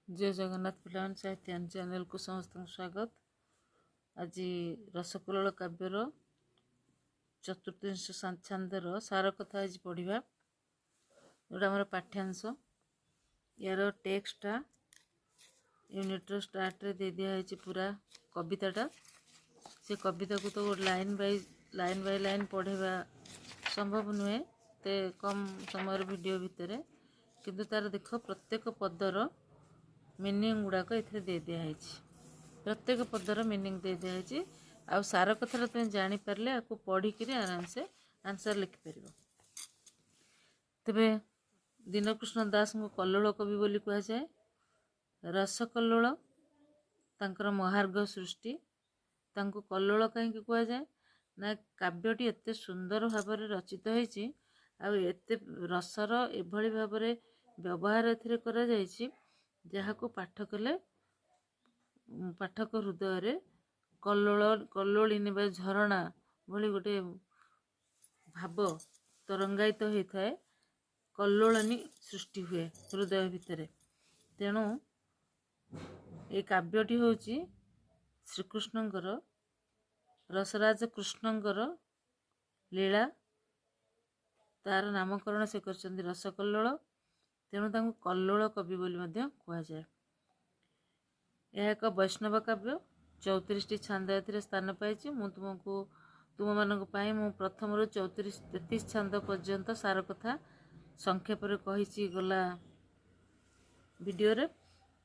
जय जगन्नाथ पिलान साहित्यान चैनल को समस्त स्वागत। आज रसकल्लोल काव्यर चतुर्थ छांदर सार कथा आज पढ़ा जोटा आम पाठ्यांश यार टेक्स्टा यूनिट्र स्टार्ट रे दे दिखाई पूरा कविताटा से कविता को तो लाइन बाय लाइन पढ़ेगा संभव नुहे ते कम समय वीडियो भितर किंतु तार देख प्रत्येक पदर मीनिंग गुड़ाक ये दे दिखाई प्रत्येक पदर मीनिंग दे दिखाई आ सार कथा तुम जानीपारे आपको पढ़ी आराम से आंसर लिखिपर। तेरे दीनकृष्ण दास को कल्लोल कवि बोली कहुए। रसकल्लोल तांकर महार्घ सृष्टि तांको कल्लोल कहीं कहुए ना काव्यटी एत सुंदर भाव रचित होती आते रसर एभली भाव व्यवहार ए जहाँ को पाठ कले पाठक हृदय कल्लोलिनी बा झरणा भली गोटे भाव तरंगायित होता है कल्लोलनी सृष्टि हुए हृदय भितर। तेणु ये काव्यटी हूँ श्रीकृष्णकर रसराज कृष्णकर लीला तार नामकरण से कर रसकल्लोल तेणु तांको कल्लोल कवि बोली कहुए। यह एक वैष्णव काव्य 34 छांद ए स्थान पाई। मु तुमको तुम मानक मु प्रथम 33 छांद पर्यंत सार कथा संक्षेप कही गला वीडियो रे।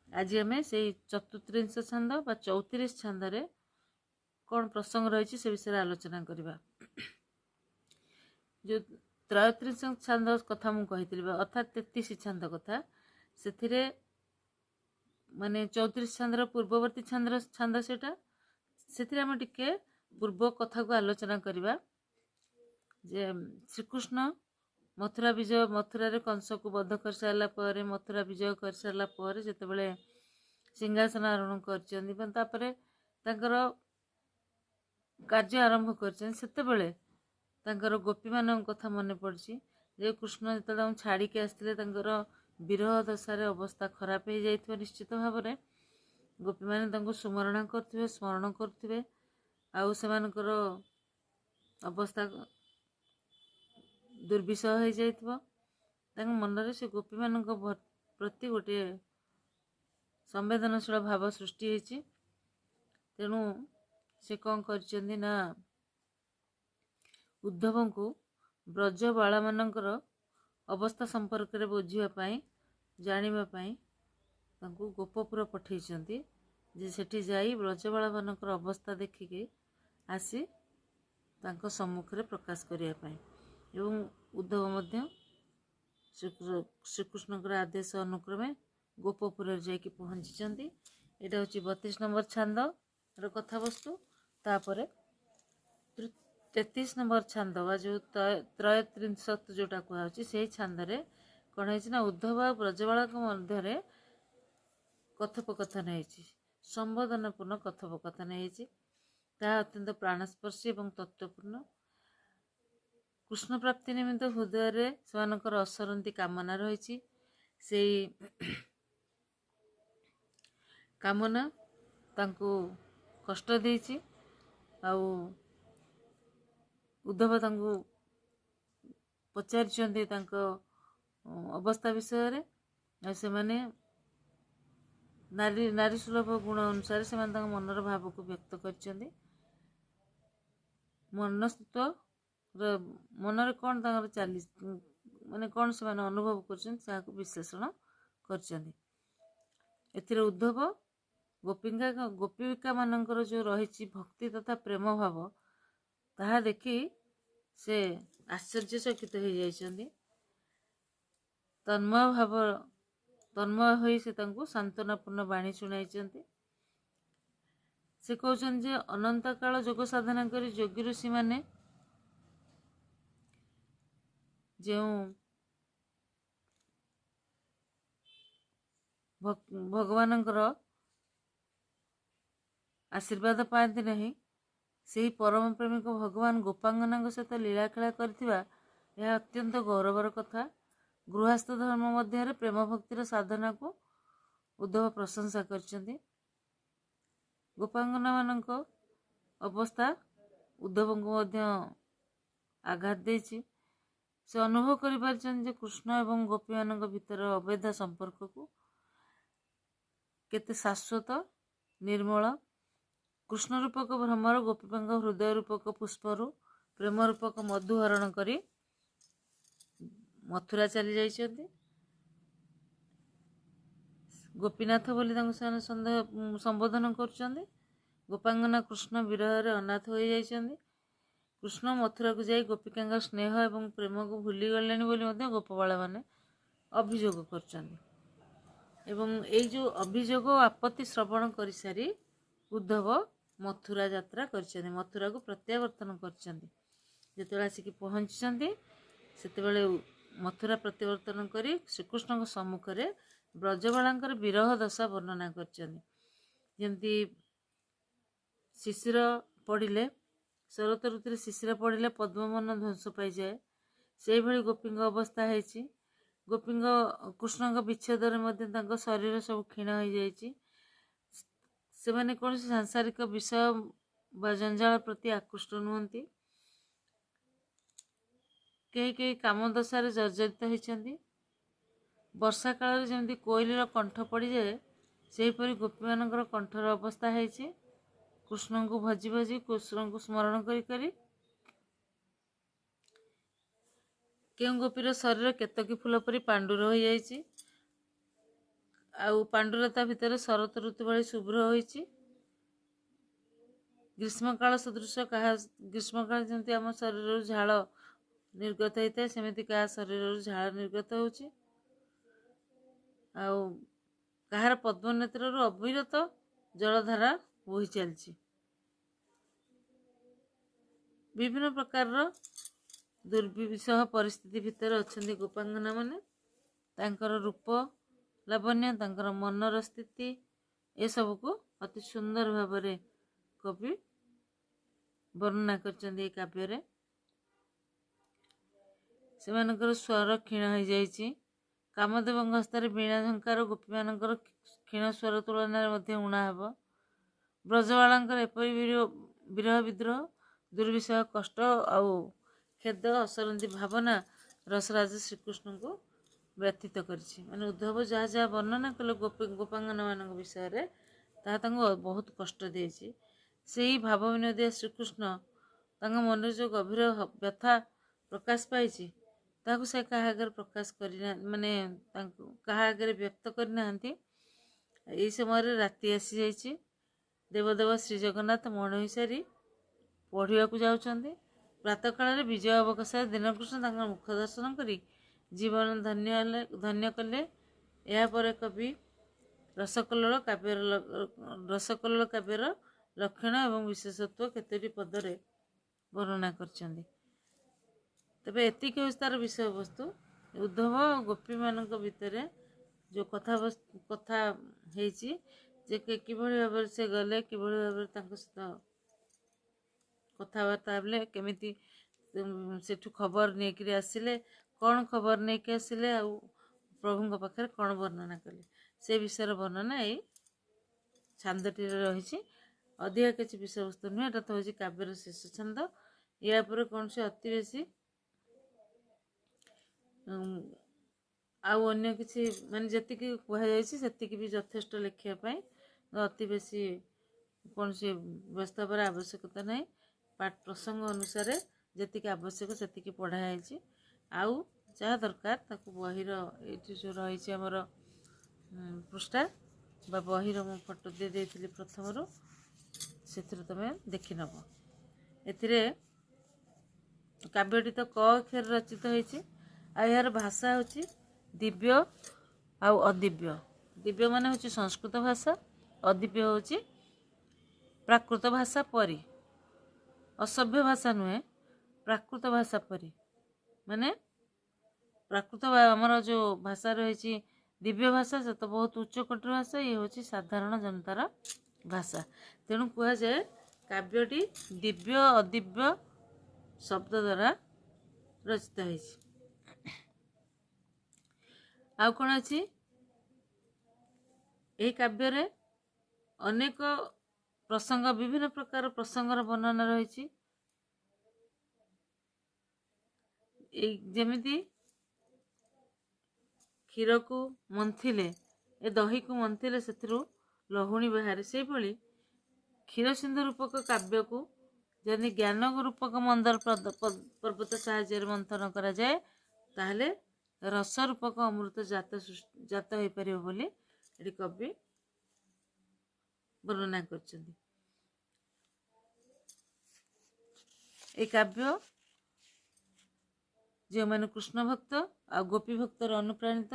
आज आम से 34 छांद बा 34 छांद कौन प्रसंग रही से विषय आलोचना करवा। जो 33 छांद कथा मुझे अर्थात 33 छांद कथा से माने 34 छांदर पूर्ववर्ती छांद से आम टिके पूर्व कथा को आलोचना करवा। जे श्रीकृष्ण मथुरा विजय मथुरा रे कंस को बध कर सारा पर मथुरा विजय कर सारा पर जिते सिंहासन आरोहण कर कार्य आरंभ कर गोपी मान कथा मन पड़ी जे कृष्ण जो छाड़ी के आसते विरह दशार अवस्था खराब हो जाए निश्चित भाव में गोपी मैंने सुमरण करुवे स्मरण करुवे आउ से अवस्था दुर्विषह हो जाए मनरे से गोपी मान प्रति गोटे संवेदनशील भाव सृष्टि होती। तेणु से कौन करना उद्धव को ब्रज बाला मानकर अवस्था संपर्क में बुझापी जानापी गोपपुर पठे जे सेठी जाई ब्रजबाला मानकर अवस्था देखिके आसी सम्मुख में प्रकाश करने एवं उद्धव मध्य श्रीकृष्ण आदेश अनुक्रमे गोपपुर जाकि पहुँची। यहाँ हूँ 32 नंबर छांद कथा वस्तु। तापर 33 नंबर छांद जो त्रयत्रिंशत् जोटा कहुच्छी से छांदे कौन है उद्धव आ ब्रजबाला मध्य कथोपकथन है संबोधनपूर्ण कथोपकथन है अत्यंत प्राणस्पर्शी और तत्वपूर्ण। कृष्ण प्राप्ति निमित्त हृदय रे सेमानकर असरंती कामना रही से कामना तांको कष्ट देछि आउ उद्धव तांको पचारि अवस्था विषय से माने नारी नारी सुलभ गुण अनुसार से मनर भाव को व्यक्त कर मनस्त्व मनरे कौन चली माने कौन से अनुभव कर विश्लेषण कर उद्धव गोपिका मानकर जो रही भक्ति तथा प्रेम भाव ताहा देखि से आश्चर्यचकित हो जाइछन्ति। तन्मय भाव तन्मय होई से सांत्वनापूर्ण बाणी शुणाई। से कहउछन जे अनंत काल योग साधना करी योगी ऋषि माने जो भगवानଙ୍କର आशीर्वाद पाती नहीं से परम प्रेमिक भगवान गोपांगना सहित लीलाखेला करथिबा यह अत्यंत गौरवर कथा। गृहस्थ धर्म मध्य प्रेम भक्तिर साधना को उद्धव प्रशंसा करछन्ति। गोपांगना मानक अवस्था उद्धव को मध्य आघात देछि। से अनुभव करि पारछन जे कृष्ण एवं गोपी मानक भितर अवैध संपर्क को केते शाश्वत निर्मल। कृष्ण रूपक भ्रमर गोपीपांग हृदय रूपक पुष्परु प्रेम रूपक मधु हरण करी मथुरा चली जाइछन्ति। गोपीनाथ बोली संबोधन कर। गोपांगना कृष्ण विरह अनाथ हो जाइछन्ति। कृष्ण मथुरा को जाई गोपिका स्नेह एवं प्रेम को भूली गले बोली गोपबाला माने अभियोग करछन्ति। एवं ए जो अभियोग आपत्ति श्रवण कर सारी उद्धव मथुरा यात्रा करछन्ति। मथुरा को प्रत्यावर्तन करछन्ति। जेतेबेले आसिक पहुँचछन्ति सेतेबेले मथुरा प्रत्यावर्तन करी श्रीकृष्ण सम्मुख रे ब्रजबालांकर विरह दशा वर्णना करछन्ति। जेमती शिशिर पड़िले शरत ऋतु शिशिर पड़िले पद्मवन ध्वंस पाई जाए से भली गोपी अवस्था है। गोपी कृष्ण विच्छेद शरीर सब क्षीण हो जाइए। से माने कौन सांसारिक विषय बा जंजाल प्रति आकृष्ट नुहति। कई कई काम दशार जर्जरित होती। वर्षा काल जमी कोइलीर कंठ पड़ जाए सेहीपरि गोपी मानकर कंठर अवस्था है। कृष्ण को भजी भजी कृष्ण को स्मरण करी केउ गोपीर शरीर केतकी फूल परी पांडुर हो जाइए। आउ पांडुरता भितर शरत ऋतु भाई शुभ्र होइछि। ग्रीष्मकाल सदृश क्या ग्रीष्मकाल जमी आम शरीर झाल निर्गत होता है सेमती क्या शरीर झाल निर्गत होछि। कहार पद्मनेत्र अविरत जलधारा बोही चलछि। विभिन्न प्रकार दुर्विषह परिस्थिति भितर अच्छे गोपांगना माने तांकर रूप लावण्य तांकर मनर स्थिति ए सब को अति सुंदर भाव कवि वर्णना करछन्ति। काव्य रे सेमानकर स्वर क्षीण हो जाइछि। कामदेव हस्तार वीणा झंकार गोपी मानकर क्षीण स्वर तुलन उणा हेब। ब्रजबालांकर एपरी विरह विद्रोह दुर्विषह कष्ट आउ खेद असरंती भावना रसराज श्रीकृष्ण को व्यतीत करछि। माने उद्धव जहाँ जहाँ वर्णना कले गोपांगना मान विषय रे ताहा बहुत कष्ट देछि। से ही भाव विनोदिया श्रीकृष्ण मन जो गभीर व्यथा प्रकाश पाई ताकू से क्या आगे प्रकाश करना माने क्या आगे व्यक्त करना। यही समय राति आसी जाइए। देवदेव श्री जगन्नाथ मण हो सारी पढ़ा जाऊँच। प्रातः काल विजय अवकाश दीनकृष्ण मुख दर्शन करी जीवन धन्य कले। यापर कवि रसकल्लोल काव्यर लक्षण एवं विशेषत्व केतोटी पदरे वर्णना करछन्ति। तबे एतिक तार विषय वस्तु उद्धव गोपी मान भितर जो कथा होइछि जे किभଳି भाव से गले किभଳି भाव सहित कथबार्ता हेले केमिति सेठू खबर नहीं आसिले कौन खबर नहीं आसिले आ प्रभु पाखे कौन वर्णना कले से विषय वर्णना ये छांदटी रही। अधिका किसी विषय वस्तु नुहे एटा तो हूँ काव्यर शेष छंद। या कौन से अति बेसी आउ अन्य किसी माने जति कहुई भी यथेष्ट लिखापी अति बेसी कौन सी व्यवस्था पर आवश्यकता नहीं। पाठ प्रसंग अनुसार जी आवश्यक से पढ़ाई आउ जहाँ दरकार ताकू बहिर ये जो रही आमर पृष्ठा बा बहिर मु फोटो दे देती प्रथम से तुम देखि नब। एथिरे काव्यटी तो क अक्षर रचित होइछि। यार भाषा हूँ दिव्य आउ अदिव्य। दिव्य माने हूँ संस्कृत भाषा अदिव्य हूँ प्राकृत भाषा परी असभ्य भाषा नुहे प्राकृत भाषा परी माने प्राकृत आमर जो भाषा रही दिव्य भाषा से तो बहुत उच्च कोटर भाषा ये हूँ साधारण जनतार भाषा। तेणु कह जाए काव्यटी दिव्य अदिव्य शब्द द्वारा रचित है। आउ कौन अच्छी ଏହି କାବ୍ୟରେ ଅନେକ ପ୍ରସଙ୍ଗ, ବିଭିନ୍ନ ପ୍ରକାର ପ୍ରସଙ୍ଗର ବର୍ଣ୍ଣନା ରହିଛି। ଏଇ ଯେମିତି କ୍ଷୀରକୁ ମନ୍ଥିଲେ, ଏ ଦହିକୁ ମନ୍ଥିଲେ ସେଥିରୁ ଲହୁଣୀ ବାହାରେ, ସେହିଭଳି କ୍ଷୀରସିନ୍ଧୁ ରୂପକ କାବ୍ୟକୁ ଯଦି ଜ୍ଞାନ ରୂପକ ମନ୍ଦର ପର୍ବତ ସାହାଯ୍ୟରେ ମନ୍ଥନ କରାଯାଏ ତାହେଲେ ରସ ରୂପକ ଅମୃତ ଜାତ ହୋଇପାରିବ ବୋଲି ଏଠି କବି ବର୍ଣ୍ଣନା କରିଛନ୍ତି। এই କାବ୍ୟ ଯେଉଁମାନେ କୃଷ୍ଣ ଭକ୍ତ ଆଉ ଗୋପୀ ଭକ୍ତର ଅନୁପ୍ରାଣିତ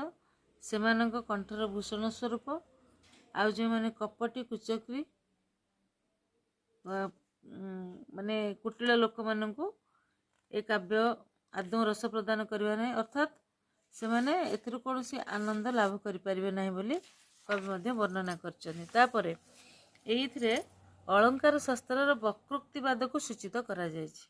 ସେମାନଙ୍କ କଣ୍ଠର ଭୂଷଣ ସ୍ୱରୂପ, ଆଉ ଯେଉଁମାନେ କପଟି କୁଚକ୍ରୀ ମାନେ କୁଟିଳ ଲୋକମାନଙ୍କୁ ଏ କାବ୍ୟ ଆଦୌ ରସ ପ୍ରଦାନ କରିବା ନାହିଁ, ଅର୍ଥାତ୍ ସେମାନେ ଏଥିରୁ କୌଣସି ଆନନ୍ଦ ଲାଭ କରିପାରିବେ ନାହିଁ ବୋଲି କବି ମଧ୍ୟ ବର୍ଣ୍ଣନା କରିଛନ୍ତି। ତାପରେ ଏଇଥିରେ ଅଳଙ୍କାର ଶାସ୍ତ୍ରର ବକ୍ରୋକ୍ତିବାଦକୁ ସୂଚିତ କରାଯାଇଛି।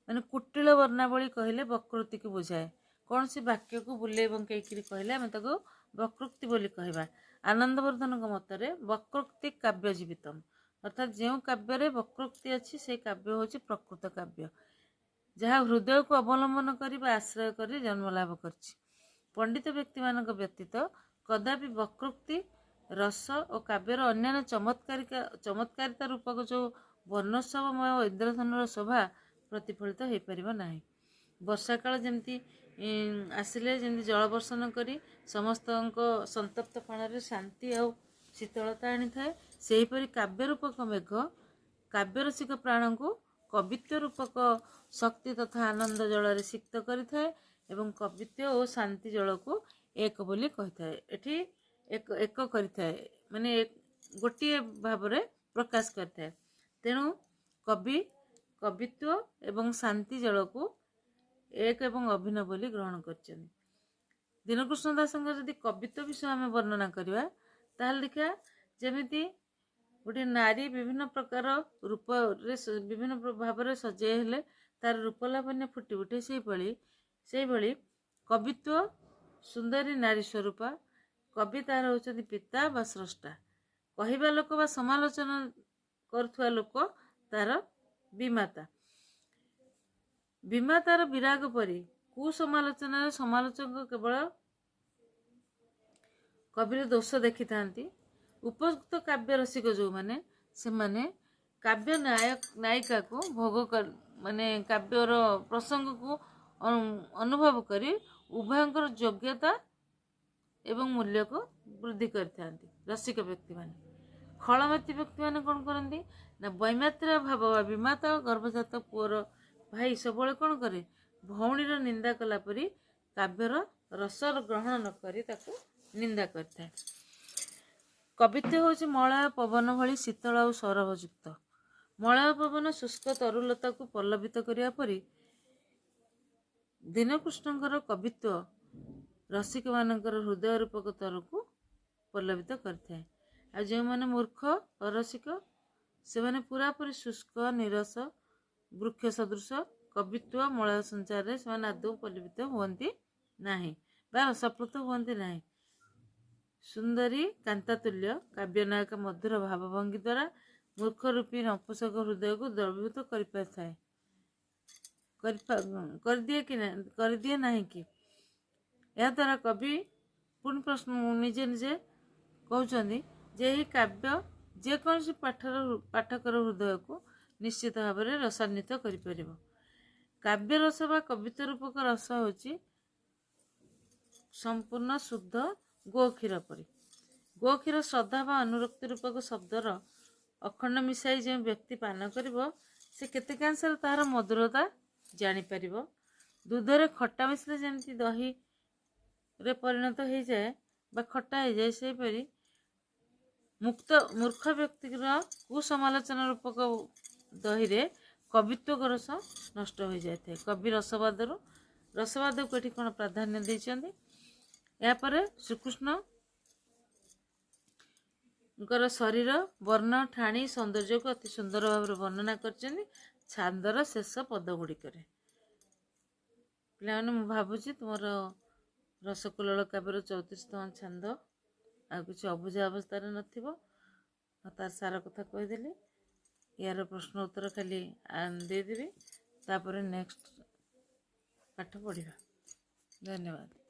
ମାନେ କୁଟିଳ ବର୍ଣ୍ଣାବଳୀ କହିଲେ ବକ୍ରୋକ୍ତିକୁ ବୁଝାଏ। କୌଣସି ବାକ୍ୟକୁ ବୁଲେଇ ବଙ୍କେଇକିରି କହିଲେ ଆମେ ତାକୁ ବକ୍ରୋକ୍ତି ବୋଲି କହିବା। ଆନନ୍ଦବର୍ଦ୍ଧନଙ୍କ ମତରେ ବକ୍ରୋକ୍ତି କାବ୍ୟ ଜୀବିତମ୍, ଅର୍ଥାତ୍ ଯେଉଁ କାବ୍ୟରେ ବକ୍ରୋକ୍ତି ଅଛି ସେଇ କାବ୍ୟ ହେଉଛି ପ୍ରକୃତ କାବ୍ୟ, ଯାହା ହୃଦୟକୁ ଅବଲମ୍ବନ କରି ବା ଆଶ୍ରୟ କରି ଜନ୍ମ ଲାଭ କରିଛି। ପଣ୍ଡିତ ବ୍ୟକ୍ତିମାନଙ୍କ ବ୍ୟତୀତ କଦାପି ବକ୍ରୋକ୍ତି ରସ ଓ କାବ୍ୟର ଅନ୍ୟାନ୍ୟ ଚମତ୍କାରିତା ରୂପକ ଯେଉଁ ବର୍ଣ୍ଣୋତ୍ସବମୟ ଇନ୍ଦ୍ରଧନୁର ଶୋଭା ପ୍ରତିଫଳିତ ହୋଇପାରିବ ନାହିଁ। ବର୍ଷାକାଳ ଯେମିତି ଆସିଲେ ଯେମିତି ଜଳବର୍ଷଣ କରି ସମସ୍ତଙ୍କ ସନ୍ତପ୍ତ ପ୍ରାଣରେ ଶାନ୍ତି ଆଉ ଶୀତଳତା ଆଣିଥାଏ, ସେହିପରି କାବ୍ୟ ରୂପକ ମେଘ କାବ୍ୟରସିକ ପ୍ରାଣଙ୍କୁ କବିତ୍ୱ ରୂପକ ଶକ୍ତି ତଥା ଆନନ୍ଦ ଜଳରେ ସିକ୍ତ କରିଥାଏ ଏବଂ କବିତ୍ୱ ଓ ଶାନ୍ତି ଜଳକୁ ଏକ ବୋଲି କହିଥାଏ। ଏଠି ଏକ କରିଥାଏ, ମାନେ ଗୋଟିଏ ଭାବରେ ପ୍ରକାଶ କରିଥାଏ। ତେଣୁ କବି କବିତ୍ୱ ଏବଂ ଶାନ୍ତି ଜଳକୁ ଏକ ଏବଂ ଅଭିନ୍ନ ବୋଲି ଗ୍ରହଣ କରିଛନ୍ତି। ଦୀନକୃଷ୍ଣ ଦାସଙ୍କ ଯଦି କବିତ୍ୱ ବିଷୟ ଆମେ ବର୍ଣ୍ଣନା କରିବା ତାହେଲେ ଦେଖିବା, ଯେମିତି ଗୋଟିଏ ନାରୀ ବିଭିନ୍ନ ପ୍ରକାର ରୂପରେ ବିଭିନ୍ନ ଭାବରେ ସଜେଇ ହେଲେ ତାର ରୂପଲାବଣ୍ୟ ଫୁଟି ଉଠେ, ସେଇଭଳି କବିତ୍ୱ ସୁନ୍ଦରୀ ନାରୀ ସ୍ୱରୂପା, କବି ତାହାର ହେଉଛନ୍ତି ପିତା ବା ସ୍ରଷ୍ଟା, କହିବା ଲୋକ ବା ସମାଲୋଚନା କରୁଥିବା ଲୋକ ତାର ବିମାତା। ବିମାତାର ବିରାଗ ପରି କୁସମାଲୋଚନାରେ ସମାଲୋଚକ କେବଳ କବିର ଦୋଷ ଦେଖିଥାନ୍ତି। ଉପଯୁକ୍ତ କାବ୍ୟ ରସିକ ଯେଉଁମାନେ, ସେମାନେ କାବ୍ୟ ନାୟିକାକୁ ମାନେ କାବ୍ୟର ପ୍ରସଙ୍ଗକୁ ଅନୁଭବ କରି ଉଭୟଙ୍କର ଯୋଗ୍ୟତା ଏବଂ ମୂଲ୍ୟକୁ ବୃଦ୍ଧି କରିଥାନ୍ତି। ରସିକ ବ୍ୟକ୍ତିମାନେ, ଖଳମତୀ ବ୍ୟକ୍ତିମାନେ କ'ଣ କରନ୍ତି ନା ବୈମାତ୍ର୍ୟ ଭାବ ବା ବିମାତା ଗର୍ଭଜାତ ପୁଅର ଭାଇ ସବୁବେଳେ କ'ଣ କରେ, ଭଉଣୀର ନିନ୍ଦା କଲା ପରି କାବ୍ୟର ରସ ଗ୍ରହଣ ନ କରି ତାକୁ ନିନ୍ଦା କରିଥାଏ। କବିତ୍ୱ ହେଉଛି ମଳୟ ପବନ ଭଳି ଶୀତଳ ଆଉ ସୌରଭଯୁକ୍ତ। ମଳୟ ପବନ ଶୁଷ୍କ ତରୁଲତାକୁ ପଲ୍ଲବିତ କରିବା ପରି ଦୀନକୃଷ୍ଣଙ୍କର କବିତ୍ୱ ରସିକମାନଙ୍କର ହୃଦୟ ରୂପକ ତରୁକୁ ପଲ୍ଲବିତ କରିଥାଏ। ଆଉ ଯେଉଁମାନେ ମୂର୍ଖ ଅରସିକ ସେମାନେ ପୁରାପୁରି ଶୁଷ୍କ ନିରସ ବୃକ୍ଷ ସଦୃଶ କବିତ୍ୱ ମଳୟ ସଞ୍ଚାରରେ ସେମାନେ ଆଦୌ ପଲ୍ଲବିତ ହୁଅନ୍ତି ନାହିଁ ବା ରସପ୍ଲୁତ ହୁଅନ୍ତି ନାହିଁ। ସୁନ୍ଦରୀ କାନ୍ତାତୁଲ୍ୟ କାବ୍ୟନାୟକ ମଧୁର ଭାବଭଙ୍ଗୀ ଦ୍ୱାରା ମୂର୍ଖ ରୂପୀ ନପୁଂସକ ହୃଦୟକୁ ଦ୍ରବୀଭୂତ କରିଦିଏ ନାହିଁ କି? ଏହାଦ୍ୱାରା କବି ପୁଣି ପ୍ରଶ୍ନ ନିଜେ ନିଜେ କହୁଛନ୍ତି ଯେ ଏହି କାବ୍ୟ ଯେକୌଣସି ପାଠକର ହୃଦୟକୁ ନିଶ୍ଚିତ ଭାବରେ ରସାନ୍ୱିତ କରିପାରିବ। କାବ୍ୟ ରସ ବା କବିତ୍ୱ ରୂପକ ରସ ହେଉଛି ସମ୍ପୂର୍ଣ୍ଣ ଶୁଦ୍ଧ ଗୋକ୍ଷୀର ପରି। ଗୋକ୍ଷୀର ଶ୍ରଦ୍ଧା ବା ଅନୁରକ୍ତି ରୂପକ ଶବ୍ଦର ଅଖଣ୍ଡ ମିଶାଇ ଯେଉଁ ବ୍ୟକ୍ତି ପାନ କରିବ ସେ କେତେକାଂଶରେ ତାହାର ମଧୁରତା ଜାଣିପାରିବ। ଦୁଧରେ ଖଟା ମିଶିଲେ ଯେମିତି ଦହିରେ ପରିଣତ ହେଇଯାଏ ବା ଖଟା ହେଇଯାଏ, ସେହିପରି ମୂର୍ଖ ବ୍ୟକ୍ତିର କୁସମାଲୋଚନା ରୂପକ ଦହିରେ କବିତ୍ୱ ରସ ନଷ୍ଟ ହୋଇଯାଇଥାଏ। କବି ରସବାଦକୁ ଏଠି କ'ଣ ପ୍ରାଧାନ୍ୟ ଦେଇଛନ୍ତି। ଏହାପରେ ଶ୍ରୀକୃଷ୍ଣଙ୍କର ଶରୀର ବର୍ଣ୍ଣ ଠାଣି ସୌନ୍ଦର୍ଯ୍ୟକୁ ଅତି ସୁନ୍ଦର ଭାବରେ ବର୍ଣ୍ଣନା କରିଛନ୍ତି ଛାନ୍ଦର ଶେଷ ପଦ ଗୁଡ଼ିକରେ। ପିଲାମାନେ, ମୁଁ ଭାବୁଛି ତୁମର ରସକୁଲ୍ଲୋଳ କାବ୍ୟର 34ତମ ଛାନ୍ଦ ଆଉ କିଛି ଅବୁଝା ଅବସ୍ଥାରେ ନଥିବ। ଆଉ ତାର ସାର କଥା କହିଦେଲି। ୟାର ପ୍ରଶ୍ନ ଉତ୍ତର ଖାଲି ଦେଇଦେବି, ତାପରେ ନେକ୍ସଟ ପାଠ ପଢ଼ିବା। ଧନ୍ୟବାଦ।